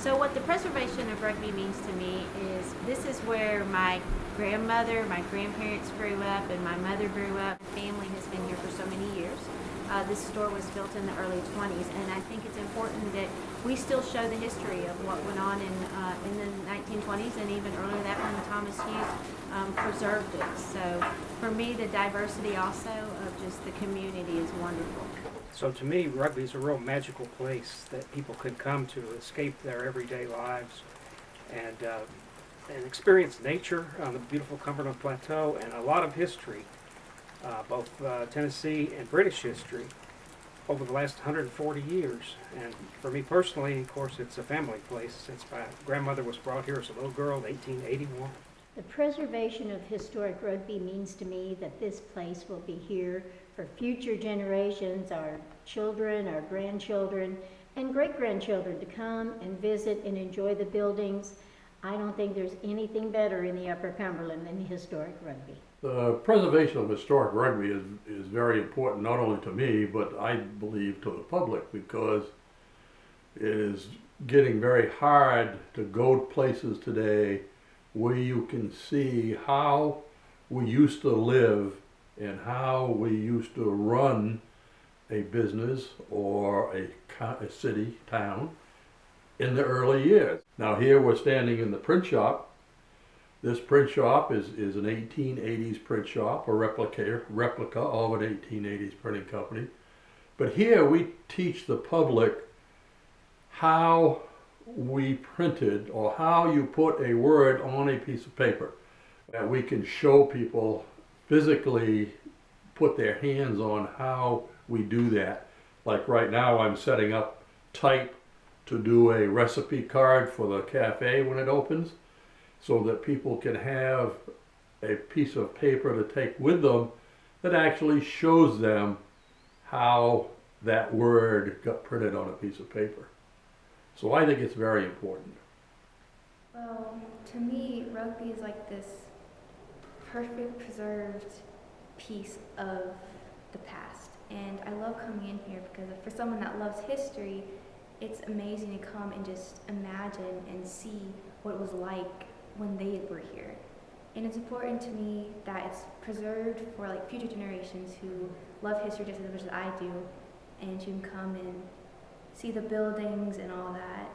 So what the preservation of rugby means to me is this is where my grandmother, my grandparents grew up, and my mother grew up. My family has been here for so many years. This store was built in the early 20s, and I think it's important that we still show the history of what went on in the 1920s and even earlier that when Thomas Hughes preserved it. So for me, the diversity also of just the community is wonderful. So to me, rugby is a real magical place that people can come to escape their everyday lives and experience nature on the beautiful Cumberland Plateau and a lot of history, both Tennessee and British history over the last 140 years. And for me personally, of course, it's a family place since my grandmother was brought here as a little girl in 1881. The preservation of historic rugby means to me that this place will be here for future generations, our children, our grandchildren, and great-grandchildren to come and visit and enjoy the buildings. I don't think there's anything better in the Upper Cumberland than historic rugby. The preservation of historic rugby is very important, not only to me, but I believe to the public, because it is getting very hard to go to places today where you can see how we used to live and how we used to run a business or a city, town in the early years. Now here we're standing in the print shop. This print shop is an 1880s print shop, a replica of an 1880s printing company. But here we teach the public how we printed or how you put a word on a piece of paper. That we can show people physically put their hands on how we do that. Like right now I'm setting up type to do a recipe card for the cafe when it opens, so that people can have a piece of paper to take with them that actually shows them how that word got printed on a piece of paper. So I think it's very important. Well, to me, rugby is like this perfect preserved piece of the past. And I love coming in here because for someone that loves history, it's amazing to come and just imagine and see what it was like when they were here. And it's important to me that it's preserved for like future generations who love history just as much as I do, and you can come and see the buildings and all that